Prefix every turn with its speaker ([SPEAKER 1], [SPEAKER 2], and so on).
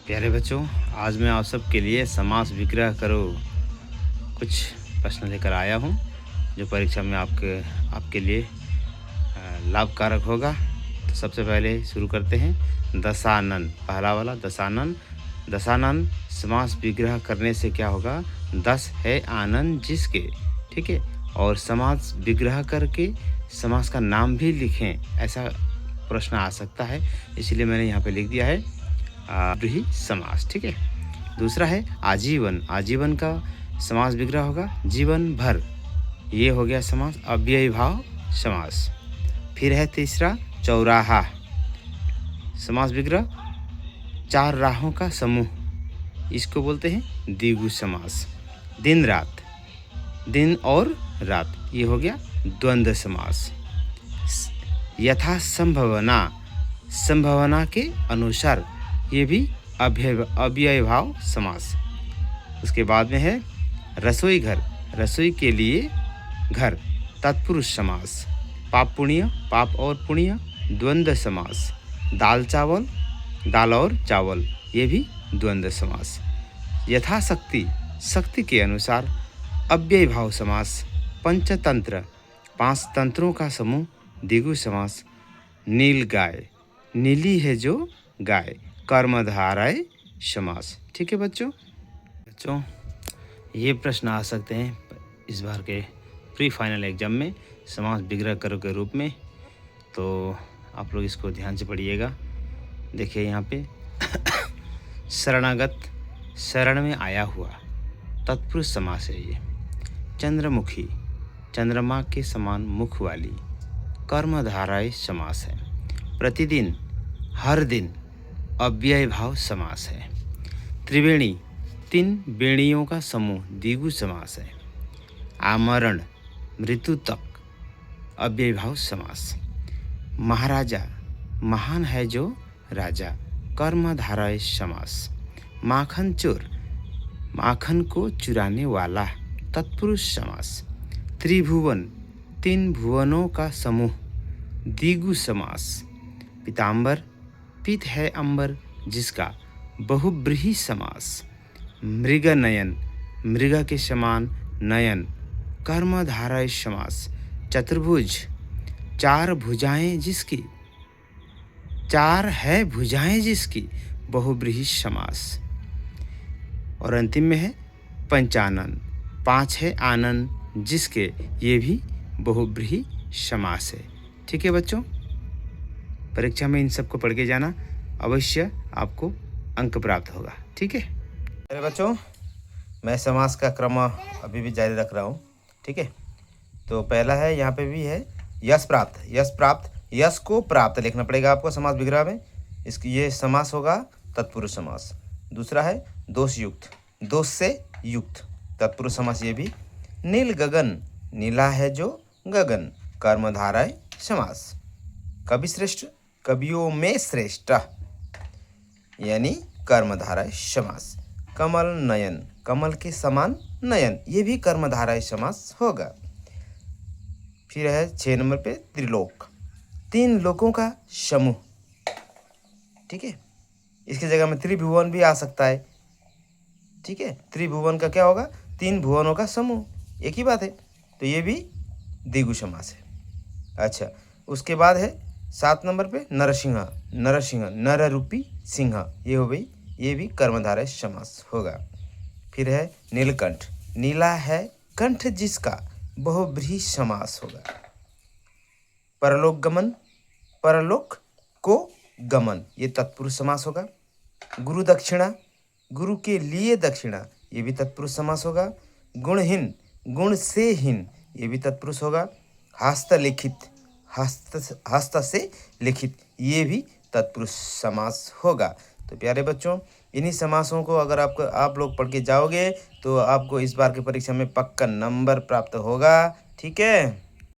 [SPEAKER 1] प्यारे बच्चों, आज मैं आप सबके लिए समास विग्रह करो कुछ प्रश्न लेकर आया हूँ जो परीक्षा में आपके लिए लाभकारक होगा। तो सबसे पहले शुरू करते हैं। दशानन, पहला वाला दशानन। दशानन समास विग्रह करने से क्या होगा? दस है आनंद जिसके, ठीक है। और समास विग्रह करके समास का नाम भी लिखें, ऐसा प्रश्न आ सकता है, इसीलिए मैंने यहाँ पे लिख दिया है व्रीहि समास, ठीक है। दूसरा है आजीवन। आजीवन का समास विग्रह होगा जीवन भर, ये हो गया समास अव्ययी भाव समास। फिर है तीसरा चौराहा, समास विग्रह चार राहों का समूह, इसको बोलते हैं द्विगु समास। दिन रात, दिन और रात, ये हो गया द्वंद्व समास। यथा संभावना, संभावना के अनुसार, ये भी अव्ययी भाव समास। उसके बाद में है रसोई घर, रसोई के लिए घर, तत्पुरुष समास। पाप पुण्य, पाप और पुण्य, द्वंद्व समास। दाल चावल, दाल और चावल, ये भी द्वंद्व समास। यथाशक्ति, शक्ति के अनुसार, अव्ययी भाव समास। पंचतंत्र, पांच तंत्रों का समूह, द्विगु समास। नील गाय, नीली है जो गाय, कर्मधारय समास, ठीक है बच्चों। ये प्रश्न आ सकते हैं इस बार के प्री फाइनल एग्जाम में समास विग्रह करो के रूप में, तो आप लोग इसको ध्यान से पढ़िएगा। देखिए यहाँ पे शरणागत, शरण में आया हुआ, तत्पुरुष समास है ये। चंद्रमुखी, चंद्रमा के समान मुख वाली, कर्मधारय समास है। प्रतिदिन, हर दिन, अव्ययी भाव समास है। त्रिवेणी, तीन वेणियों का समूह, द्विगु समास है। आमरण, मृत्यु तक, अव्ययी भाव समास। महाराजा, महान है जो राजा, कर्मधारय समास। माखन चोर, माखन को चुराने वाला, तत्पुरुष समास। त्रिभुवन, तीन भुवनों का समूह, द्विगु समास। पीताम्बर, पीत है अंबर जिसका, बहुव्रीहि समास। मृग नयन, मृग के समान नयन, कर्मधारय समास। चतुर्भुज, चार भुजाएं जिसकी, चार है भुजाएं जिसकी, बहुव्रीहि समास। और अंतिम में है पंचानन, पांच है आनंद जिसके, ये भी बहुव्रीहि समास है, ठीक है बच्चों। परीक्षा में इन सबको पढ़ के जाना, अवश्य आपको अंक प्राप्त होगा, ठीक है। अरे बच्चों, मैं समास का क्रम अभी भी जारी रख रहा हूँ, ठीक है। तो पहला है, यहाँ पे भी है यश प्राप्त। यश प्राप्त, यश को प्राप्त लिखना पड़ेगा आपको समास विग्रह में, इसकी ये समास होगा तत्पुरुष समास। दूसरा है दोष युक्त, दोष से युक्त, तत्पुरुष समास ये भी। नील गगन, नीला है जो गगन, कर्मधारय समास। कवि श्रेष्ठ, कवियों में श्रेष्ठ, यानी कर्मधारय समास। कमल नयन, कमल के समान नयन, ये भी कर्मधारय समास होगा। फिर है 6 नंबर पे त्रिलोक, तीन लोकों का समूह, ठीक है। इसकी जगह में त्रिभुवन भी आ सकता है, ठीक है। त्रिभुवन का क्या होगा? तीन भुवनों का समूह, एक ही बात है, तो ये भी द्विगु समास है। अच्छा, उसके बाद है 7 नंबर पे नरसिंह, नरसिंह, नर रूपी सिंह, ये हो गई, ये भी कर्मधारय समास होगा। फिर है नीलकंठ, नीला है कंठ जिसका, बहुव्रीहि समास होगा। परलोक गमन, परलोक को गमन, ये तत्पुरुष समास होगा। गुरु दक्षिणा, गुरु के लिए दक्षिणा, ये भी तत्पुरुष समास होगा। गुणहीन, गुण से हीन, ये भी तत्पुरुष होगा। हस्तलिखित, हस्त से लिखित, ये भी तत्पुरुष समास होगा। तो प्यारे बच्चों, इन्हीं समासों को अगर आप लोग पढ़ के जाओगे तो आपको इस बार की परीक्षा में पक्का नंबर प्राप्त होगा, ठीक है।